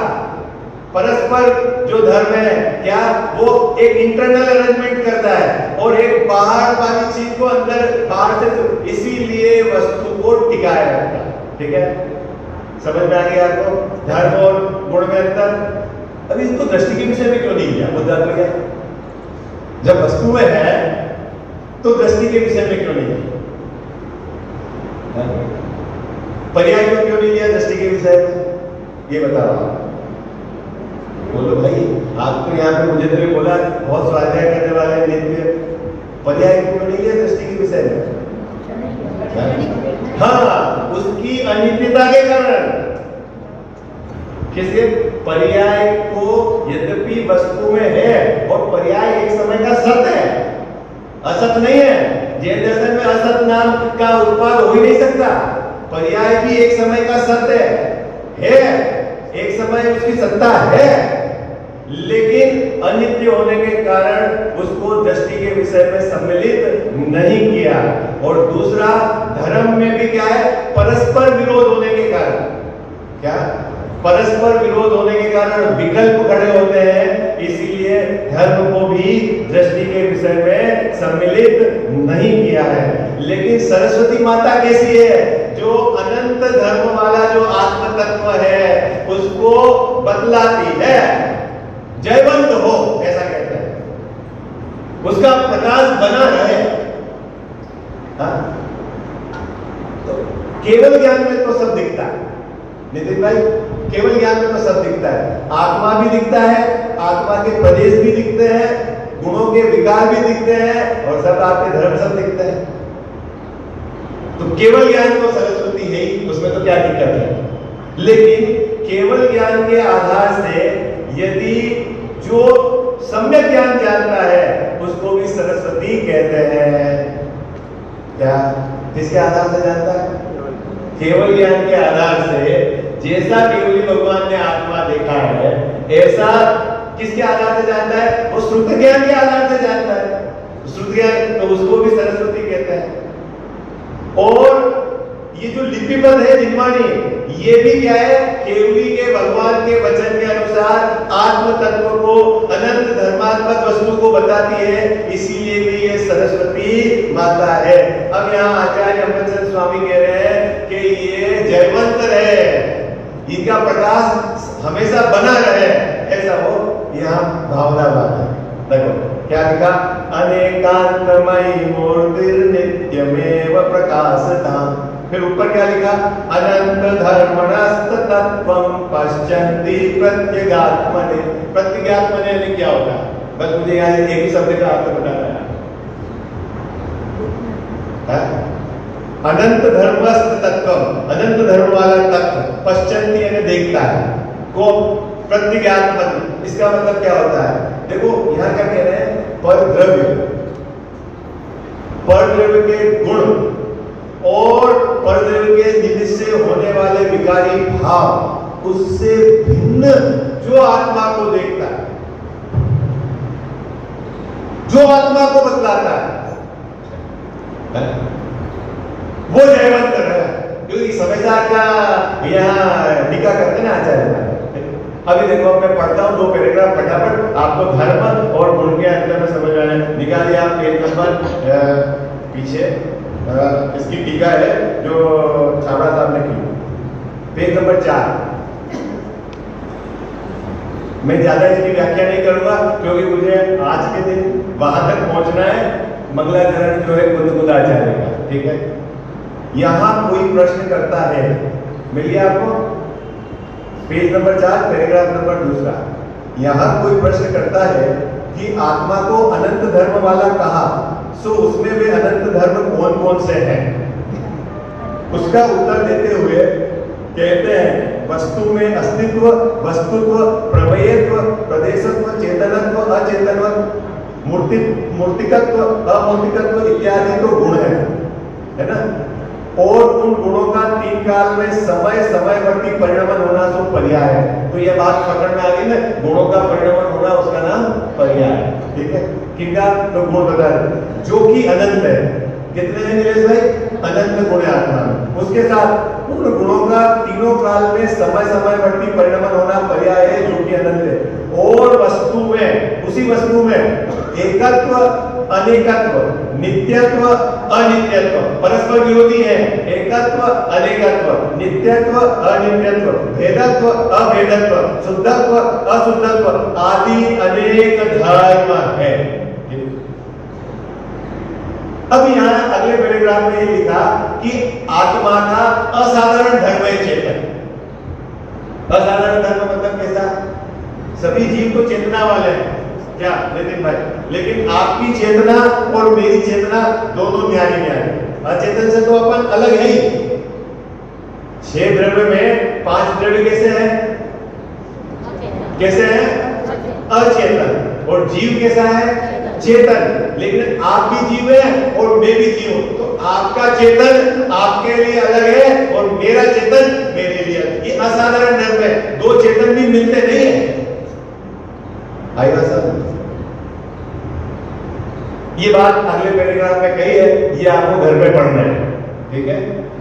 परस्पर जो धर्म है क्या, वो एक इंटरनल अरेंजमेंट करता है और एक बाहर वाली चीज को अंदर बाहर से, इसीलिए वस्तु को टिकाए रखता है। ठीक है, समझ में आ गया आपको धर्म और गुण में अंतर। अभी इसको दृष्टि के विषय में क्यों नहीं लिया मुद्दा तो क्या, जब वस्तु में है तो दृष्टि के विषय में क्यों नहीं लिया, पर्याय क्यों नहीं लिया दृष्टि के विषय में, ये बताओ आप। बोलो भाई, आप तो यहाँ पे मुझे तो बोला बहुत स्वाध्याय करने वाले नित्य, पर्याय क्यों नहीं लिया दृष्टि के विषय में? हाँ, उसकी अनित्यता के कारण। किसके? पर्याय को यद्यपि वस्तु में है और पर्याय एक समय का सत्य है, असत नहीं है। जैन दर्शन में असत नाम का उत्पाद हो ही नहीं सकता। पर्याय भी एक समय का सत्य है, एक समय उसकी सत्ता है, लेकिन अनित्य होने के कारण उसको दृष्टि के विषय में सम्मिलित नहीं किया। और दूसरा, धर्म में भी क्या है, परस्पर विरोध होने के कारण, क्या परस्पर विरोध होने के कारण विकल्प खड़े होते हैं, इसीलिए धर्म को भी दृष्टि के विषय में सम्मिलित नहीं किया है। लेकिन सरस्वती माता कैसी है, जो अनंत धर्म वाला जो आत्म तत्व है उसको बतलाती है, जयवंत हो ऐसा कहते हैं, उसका प्रकाश बना रहे। तो केवल ज्ञान में तो सब दिखता है नितिन भाई, केवल ज्ञान में तो सब दिखता है, आत्मा भी दिखता है, आत्मा के प्रदेश भी दिखते हैं, गुणों के विकार भी दिखते हैं और सब आपके धर्म सब दिखते हैं। तो केवल ज्ञान तो सरस्वती है ही, उसमें तो क्या दिक्कत है। लेकिन केवल ज्ञान के आधार से यदि जो सम्यक ज्ञान जानता है उसको भी सरस्वती कहते हैं। क्या? किसके आधार से जानता है? केवल ज्ञान के आधार से। जैसा केवली भगवान ने आत्मा देखा है, ऐसा किसके आधार से जानता है? वो श्रुत ज्ञान के आधार से जानता है, श्रुत ज्ञान, तो उसको भी सरस्वती कहते हैं। और ये जो लिपिबद्ध है जिनवाणी, ये भी क्या है, केवली के भगवान के वचन के अनुसार आत्म तत्व को, अनंत धर्मात्मक वस्तु को बताती है, इसीलिए भी ये सरस्वती माता है। अब यहाँ आचार्य अमरचंद स्वामी कह रहे हैं कि ये जयवंत रहे, इनका प्रकाश हमेशा बना रहे, ऐसा हो यहाँ भावना बात है। देखो क्या लिखा, अनेकांतमयी मूर्तिर्नित्यमेव प्रकाशताम्। फिर ऊपर क्या लिखा, अनंत धर्मणस्त तत्वं पश्यन्ति प्रत्यगात्मने। प्रत्यगात्मने यानी क्या होता है? बस मुझे यहाँ एक ही शब्द का अर्थ बताना है। अनंत धर्मस्त तत्वम, अनंत धर्म वाला तत्व, पश्यन्ति यानी देखता है, को प्रत्यगात्मन, इसका मतलब क्या होता है? देखो यहाँ क्या कह रहे हैं, पर द्रव्य के गुण और परद्रव्य के निमित्त से होने वाले विकारी भाव, उससे भिन्न जो आत्मा को देखता है, जो आत्मा को बतलाता है, वो जयवंत है। क्योंकि समझदार का यहाँ टीका करते ना आचार्य। अभी देखो मैं पढ़ता हूँ 2 पैराग्राफ फटाफट, आपको धर्म और गुण के अंतर में समझ आना। निकालिए आप पेज नंबर पीछे, इसकी टीका है जो छाबड़ा साहब ने की, पेज नंबर 4। मैं ज्यादा इसकी व्याख्या नहीं करूंगा क्योंकि मुझे आज के दिन वहां तक पहुंचना है, मंगलाचरण जो है कुंदकुंदाचार्य का। ठीक है, यहां कोई प्रश्न करता है, मिल गया आपको पेज नंबर 4 पैराग्राफ नंबर 2। यहां कोई प्रश्न करता है कि आत्मा को अनंत धर्म वाला कहा, सो उसमें वे अनंत धर्म कौन कौन से हैं? उसका उत्तर देते हुए कहते हैं, वस्तु में अस्तित्व, वस्तुत्व, प्रमेयत्व, प्रदेशत्व, चेतनत्व, अचेतनत्व, मूर्तिकत्व, अमूर्तिकत्व इत्यादि तो गुण है ना। और उन गुणों का तीन काल में समय समयवर्ती परिणमन होना सो पर्याय है। तो ये बात पकड़ में आ गई ना, गुणों का परिणमन होना उसका नाम पर्याय है। ठीक है, किनका? तो गुण बता रहे जो कि अनंत है। कितने हैं नीलेश भाई? अनंत गुण है आत्मा में। उसके साथ उन गुणों का तीनों काल में समय समयवर्ती परिणमन होना पर्याय है जो कि अनंत है। और वस्तु में, उसी वस्तु में एकत्व अनेकत्व, नित्यत्व अनित्यत्व परस्पर विरोधी है। एकत्व अनेकत्व, नित्यत्व अनित्यत्व, भेदत्व अभेदत्व, शुद्धत्व अशुद्धत्व आदि अनेक धर्म है। अब यहाँ अगले पैराग्राफ में ये लिखा कि आत्मा का असाधारण धर्म है चेतन। असाधारण धर्म मतलब कैसा? सभी जीव तो चेतना वाले हैं क्या नितिन भाई, लेकिन आपकी चेतना और मेरी चेतना दोनों न्यारी न्यारी। अचेतन से तो अपन अलग है ही। 6 द्रव्य में 5 द्रव्य कैसे हैं? कैसे हैं? अचेतन। और जीव कैसा है? चेतन। लेकिन आप भी जीव है और मैं भी जीव हूं, तो आपका चेतन आपके लिए अलग है और मेरा चेतन मेरे लिए अलग। ये असाधारण धर्म है। दो चेतन भी मिलते नहीं है। आएगा सर? ये बात अगले पैराग्राफ में कही है, ये आपको घर पे पढ़ना है। ठीक है,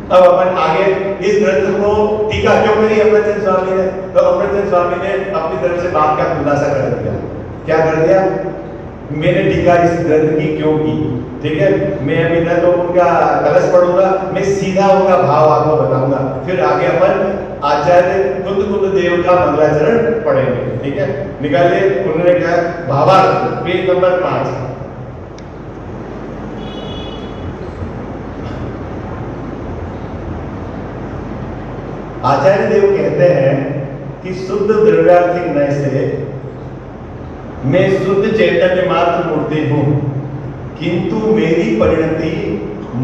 अब अपन आगे इस ग्रंथ को टीका क्यों करी अमृतचंद स्वामी ने? तो अमृतचंद स्वामी ने अपनी तरफ से बात का खुलासा कर दिया। क्या कर दिया? मैंने टीका इस ग्रंथ की क्यों की। ठीक है, मैं अभी न तो उनका कलश पढ़ूंगा, मैं सीधा उनका भाव आपको बताऊंगा, फिर आगे अपन आचार्य कुंद देव का मंगलाचरण पढ़ेंगे। ठीक है, निकालिए। उन्होंने कहा भावार्थ, पेज नंबर 5। आचार्य देव कहते हैं कि शुद्ध द्रव्यार्थी न से मैं शुद्ध चैतन्य मात्र मूर्ति हूं, किंतु मेरी परिणति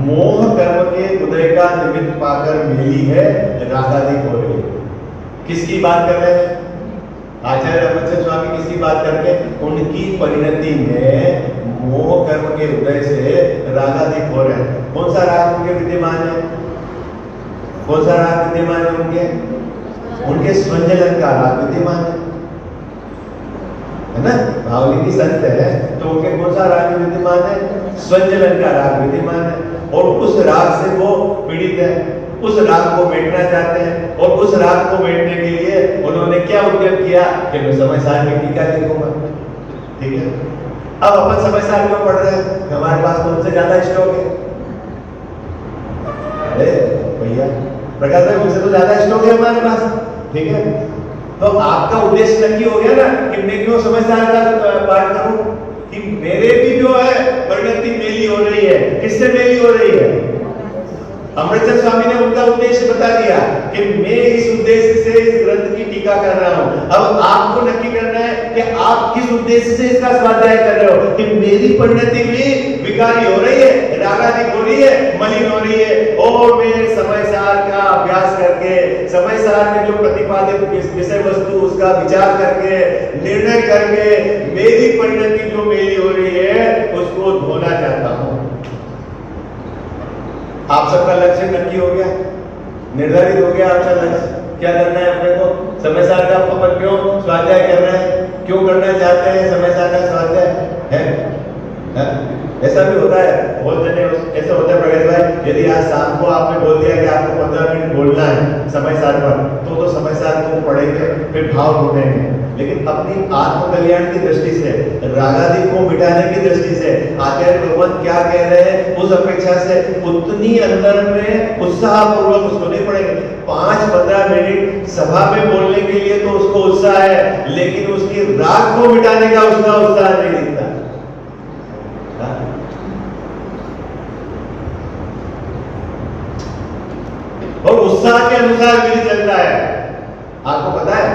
मोह कर्म के उदय का निमित्त पाकर मिली है, रागाधिक हो रही है। किसकी बात कर रहे हैं? आचार्य अमृतचंद स्वामी किसकी बात करके? उनकी परिणति में मोह कर्म के उदय से रागाधिक हो रहे हैं। कौन सा राग उनके विद्यमान है? कौन सा राग विद्यमान है उनके? उनके स्वंजलन का राग विद्यमान है ना। भावलिंगी संत है तो उनके कौन सा राग विद्यमान है? स्वंजलन का राग विद्यमान है। और उस राग से वो पीड़ित है, उस राग को मेटना चाहते हैं। और उस राग को मेटने के लिए उन्होंने क्या उद्यम किया कि मैं समय सार की टीका लिखूंगा। ठीक है, अब अपन समय सार क्यों पढ़ रहे हैं? हमारे पास तो उनसे ज्यादा स्टॉक है। अरे भैया प्रकाश भाई, उनसे तो ज्यादा स्टॉक है हमारे पास। ठीक है, तो आपका उद्देश्य नक्की हो गया ना कि मैं क्यों समय सार का पाठ करूं? कि मेरे भी जो है परिणति मेली हो रही है। किससे मेली हो रही है? अमृतचंद स्वामी ने उनका उद्देश्य बता दिया कि मैं इस उद्देश्य से इस ग्रंथ की टीका कर रहा हूं। अब आपको नक्की करना है कि आप किस उद्देश्य से इसका स्वाध्याय कर रहे हो। कि मेरी परिणति भी विकारी हो रही है, रागाधिक हो रही है, मलिन हो रही है, और मैं समय सार का अभ्यास करके, समय सार में जो प्रतिपादित विषय वस्तु उसका विचार करके, निर्णय करके मेरी परिणति जो मेरी हो रही है उसको धोना चाहता हूं। आप सबका लक्ष्य नक्की हो गया, निर्धारित हो गया आपका लक्ष्य। क्या करना है अपने को? समय सार का अपन क्यों स्वाध्याय कर रहे हैं? क्यों करना चाहते हैं समय सार का स्वाध्याय? है ऐसा भी होता है, बहुत जने ऐसा होता है प्रकाश भाई, यदि आज शाम को आपने बोल दिया कि आपको 15 मिनट बोलना है समय सार पर, तो समय सार को पढ़ेंगे, फिर भाव ढूंढेंगे। लेकिन अपनी आत्म कल्याण की दृष्टि से, रागादि को मिटाने की दृष्टि से आचार्य भगवान क्या कह रहे हैं, उस अपेक्षा से उतनी अंदर में उत्साह पूर्वक उसको नहीं पढ़ेंगे। 5-15 मिनट सभा में बोलने के लिए तो उसको उत्साह है, लेकिन उसकी राग को मिटाने का उसका उत्साह नहीं दिखता। और उत्साह के अनुसार विधि चलता है। आपको पता है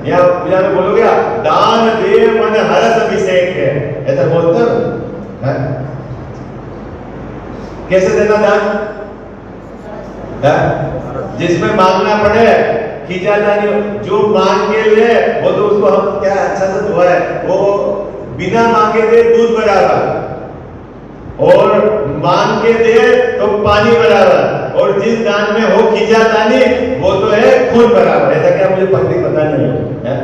या पूजा में बोलोगे आप, दान दे मन हरस अभिषेक है, ऐसा बोलते हो? कैसे देना दान? जिसमें मांगना पड़े खींचातानी जो मांग के ले वो तो उसको हम क्या अच्छा सा दुआ है, वो बिना मांगे दे दूध बराबर, और मांग के दे तो पानी बराबर, और जिस दान में हो खींचातानी वो तो है खून बराबर। ऐसा क्या मुझे पंक्ति पता नहीं है?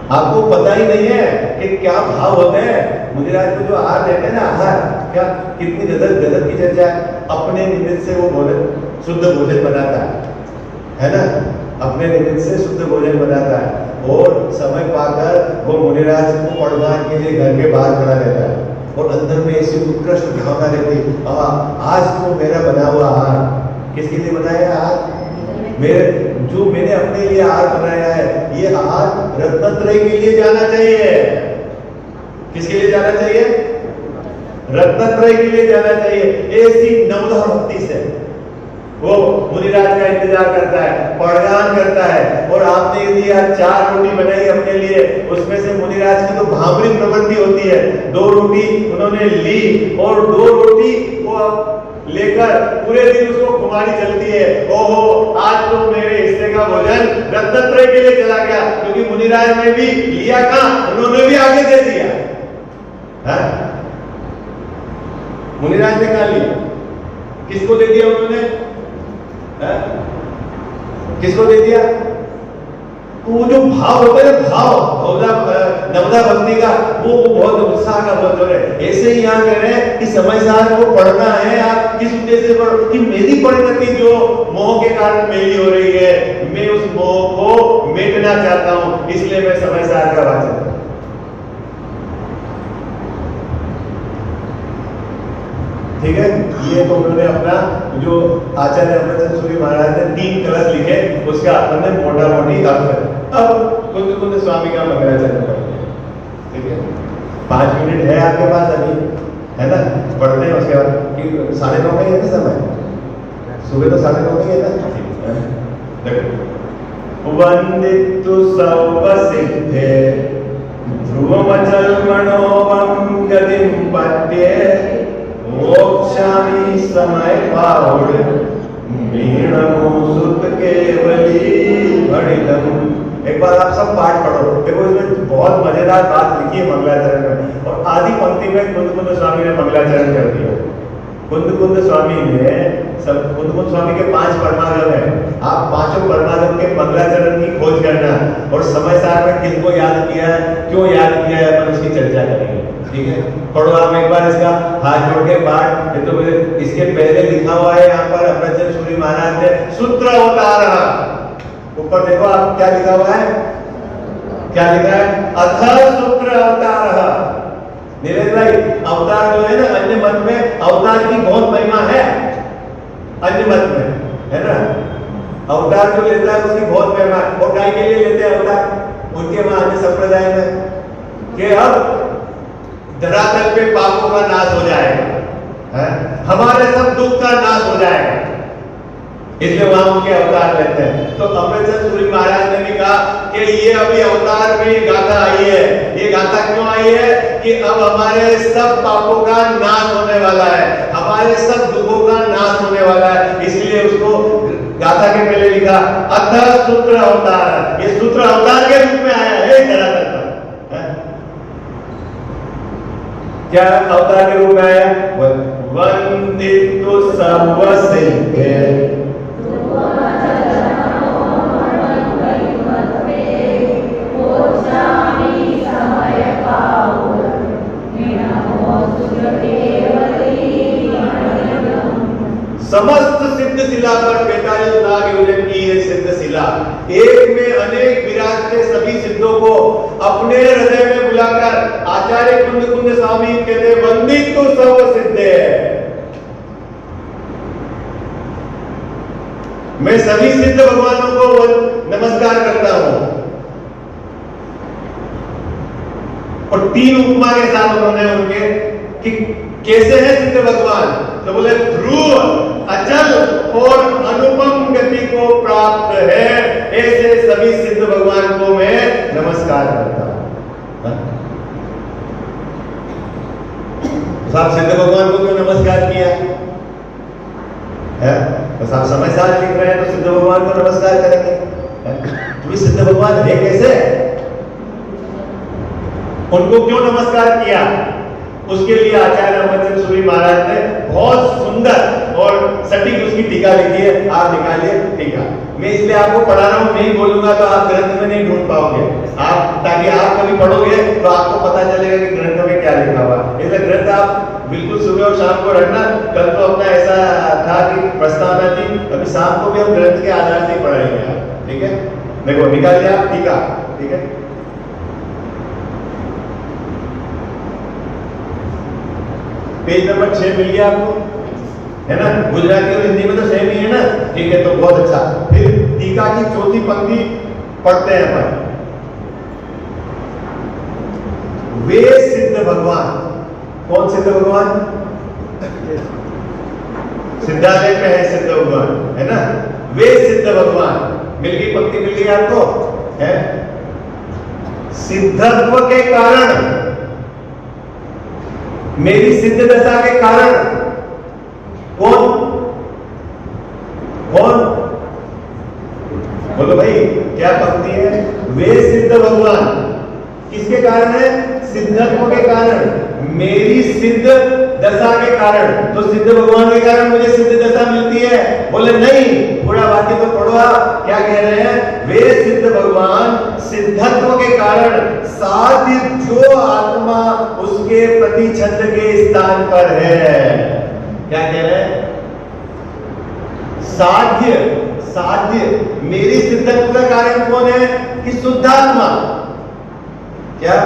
आपको पता ही नहीं है कि क्या भाव होते हैं। मुनिराज को जो आहार देते हैं ना, आहार क्या कितनी गजब की चर्चा है। अपने निमित्त से वो भोजन शुद्ध भोजन बनाता है ना, अपने निमित्त से शुद्ध भोजन बनाता है, और समय पाकर वो मुनिराज को पड़गान के लिए घर के बाहर खड़ा रहता है, और अंदर में ऐसी उत्कृष्ट भावना रहती है, आज तो मेरा बना हुआ आहार किसके लिए बनाया है? आहार मेरे, जो मैंने अपने लिए आहार बनाया है, ये आहार रत्नत्रय के लिए जाना चाहिए। किसके लिए जाना चाहिए? रत्नत्रय के लिए जाना चाहिए। ऐसी नवधा भक्ति से वो मुनिराज का इंतजार करता है, पड़गान करता है, और आपने यदि आज 4 रोटी बनाई अपने लिए, उसमें से मुनिराज की तो भावनिक प्रवृत्ति होती है, 2 रोटी उन्होंने ली, और 2 रोटी वो लेकर पूरे दिन उसको खुमारी चलती है, ओहो आज तो मेरे हिस्से का भोजन रत्नत्रय के लिए चला गया, क्योंकि मुनिराज ने भी लिया कहां, उन्होंने भी आगे दे दिया। मुनिराज ने कहा लिया, किसको दे दिया उन्होंने? किसको दे दिया? वो जो भाव होता है, भाव नवदा भक्ति का, वो बहुत उत्साह का बहुत जोर है। ऐसे ही यहाँ कह रहे हैं कि समय सार को पढ़ना है, आप किस उद्देश्य से पढ़ो कि मेरी परिणति जो मोह के कारण मेरी हो रही है, मैं उस मोह को मिटना चाहता हूं, इसलिए मैं समय सार का वाचन। ठीक है, ये तो उन्होंने अपना जो आचार्य अमृतचंद सूरी महाराज ने 3 कलश लिखे, उसका अपने मोटा मोटी अर्थ है। अब कुंद स्वामी का मंगलाचरण पढ़ते हैं। ठीक है, 5 मिनट है आपके पास अभी, है ना, पढ़ते हैं। उसके बाद कि 9:30 में है ना समय, सुबह तो 9:30 में है ना। देखो, वंदितु सर्वसिद्धे ध्रुवमचल मनोवं गतिं पद्ये मोक्षामि समय पावड़ मीणमो सुत केवली भणितम। एक बार आप सब पाठ पढ़ो, देखो इसमें बहुत मजेदार बात लिखी है मंगलाचरण में, और आधी पंक्ति में कुंद स्वामी ने मंगलाचरण कर दिया। कुंद स्वामी ने कुंद स्वामी के 5 परमागम है, आप 5 परमागम के मंगलाचरण की खोज करना, और समय सार में किनको याद किया है, क्यों याद किया है, अपन उसकी चर्चा करेंगे। ठीक है, पढ़ो आप एक बार इसका हाथ जोड़ के पाठ। तो इसके पहले लिखा हुआ है यहाँ पर अमृतचंद सूरी महाराज ने सूत्र अवतार, ऊपर देखो आप क्या लिखा हुआ है, क्या लिखा है? अथ सूत्र अवतार। नीरज भाई, अवतार जो है ना, अन्य मत में अवतार की बहुत महिमा है, अन्य मत में है ना, अवतार जो लेता है उसकी बहुत महिमा है। और गाय के लिए लेते हैं अवतार उनके वहां अन्य संप्रदाय में, कि अब धरातल पे पापों का नाश हो जाएगा, हमारे सब दुख का नाश हो जाएगा, इसलिए वहां उनके अवतार लेते हैं। तो अमृतचंद सूरी महाराज ने भी कहा कि ये अभी अवतार में गाथा आई है। ये गाथा क्यों आई है? कि अब हमारे सब पापों का नाश होने वाला है, हमारे सब दुखों का नाश होने वाला है, इसलिए उसको गाथा के पहले लिखा अथ सूत्र अवतार। ये सूत्र अवतार के रूप में आया है धरातल पर। क्या अवतार के रूप में आया? वंदितु सर्वसिद्धे समस्त सिद्ध शिला पर 45 लाख योजन की है सिद्ध शिला, एक में अनेक विराजते सभी सिद्धों को अपने हृदय में बुलाकर आचार्य कुंद स्वामी कहते वंदित तो सर्व सिद्ध है। मैं सभी सिद्ध भगवानों को नमस्कार करता हूं। और 3 उपमा के साथ उन्होंने उनके कि कैसे है सिद्ध भगवान, तो बोले ध्रुव, अचल और अनुपम गति को प्राप्त है, ऐसे सभी सिद्ध भगवान को मैं नमस्कार करता हूं। साहब सिद्ध भगवान को क्यों नमस्कार किया? बस आप समय साथ लिख रहे हैं तो सिद्ध भगवान को नमस्कार करेंगे। तो सिद्ध भगवान है कैसे, उनको क्यों नमस्कार किया, उसके लिए आचार्य अमरचंद सूरी महाराज ने बहुत सुंदर और सटीक उसकी टीका लिखी है। आप निकालिए टीका। मैं इसलिए आपको पढ़ा रहा हूं, नहीं बोलूंगा तो आप ग्रंथ में नहीं ढूंढ पाओगे, आप ताकि आप कभी पढ़ोगे तो आपको पता चलेगा कि ग्रंथ में क्या लिखा हुआ। इसलिए ग्रंथ आप बिल्कुल सुबह और शाम को रखना। कल तो अपना ऐसा था कि प्रस्तावना थी, अभी शाम को भी हम ग्रंथ के आधार से पढ़ाएंगे। ठीक है, देखो निकालिए आप टीका। ठीक है, पेज नंबर 6 मिल गया आपको, है ना। गुजराती और हिंदी में तो सेम ही है ना। ठीक है, तो बहुत अच्छा। फिर टीका की चौथी पंक्ति पढ़ते हैं अपन। वे सिद्ध भगवान, कौन सिद्ध भगवान, सिद्धालय में है सिद्ध भगवान, है ना। वे सिद्ध भगवान, मिल गई पंक्ति, मिल गई आपको, है। सिद्धत्व के कारण, मेरी सिद्ध दशा के कारण, कौन कौन बोलो भाई, क्या पंक्ति है। वे सिद्ध भगवान किसके कारण है, सिद्धत्व के कारण, मेरी सिद्ध दशा के कारण। तो सिद्ध भगवान के कारण मुझे सिद्ध दशा मिलती है। बोले नहीं, पूरा वाक्य तो पढ़ो आप, क्या कह रहे हैं। वे सिद्ध भगवान सिद्धत्व के कारण साध्य जो आत्मा उसके प्रतिछंद के स्थान पर है। क्या कह रहे हैं, साध्य, साध्य मेरी सिद्धत्व का कारण कौन है कि शुद्धात्मा। क्या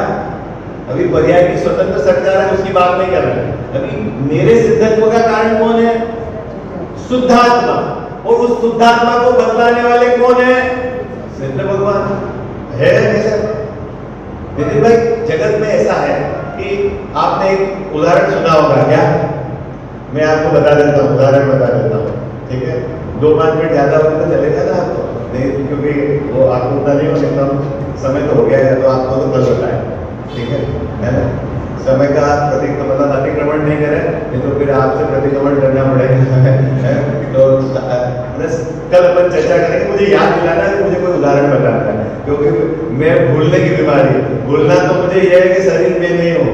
अभी पर्याय की स्वतंत्र सरकार है, उसकी बात नहीं कर रहे हैं। अभी मेरे सिद्धत्व का कारण कौन है, शुद्धात्मा। और उस शुद्धात्मा को बदलाने वाले कौन है, सिद्ध भगवान है। नितिन भाई, जगत में ऐसा है कि आपने एक उदाहरण सुना होगा, क्या मैं आपको बता देता हूँ, उदाहरण बता देता हूँ। ठीक है, 2-5 मिनट ज्यादा होने तो चलेगा ना आपको, नहीं क्योंकि वो आपको उतना नहीं हो सकता, समय तो हो गया है, तो आपको तो कल बताए। ठीक है ना, समय का मतलब अतिक्रमण नहीं करें, नहीं तो फिर आपसे प्रतिक्रमण करना पड़ेगा। तो कल अपन चर्चा करेंगे। मुझे याद दिलाना है, मुझे कोई उदाहरण बताना है, क्योंकि मैं भूलने की बीमारी, भूलना तो मुझे यह है कि शरीर में नहीं हो,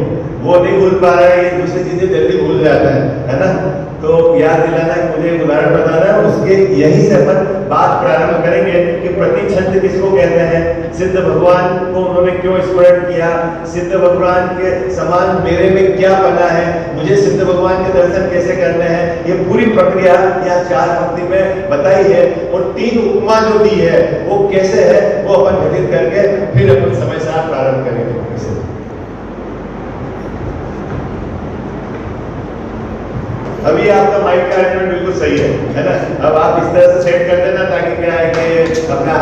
वो नहीं भूल पा रहा है, ये दूसरी चीजें जल्दी भूल जाता है ना। तो याद दिलाना कि मुझे एक उदाहरण बताना है, उसके यही से अपन बात प्रारंभ करेंगे कि प्रतिछंद किसको कहते हैं, सिद्ध भगवान को उन्होंने क्यों स्मरण किया, सिद्ध भगवान के समान मेरे में क्या बना है, मुझे सिद्ध भगवान के दर्शन कैसे करने हैं। ये पूरी प्रक्रिया यहाँ 4 पंक्ति में बताई है, और 3 उपमा जो दी है वो कैसे है वो अपन घटित करके फिर अपन समय साथ प्रारंभ करेंगे। अभी आपका माइंड का अरेंजमेंट बिल्कुल सही है ना। अब आप इस तरह से सेट कर देना ताकि क्या है कि अपना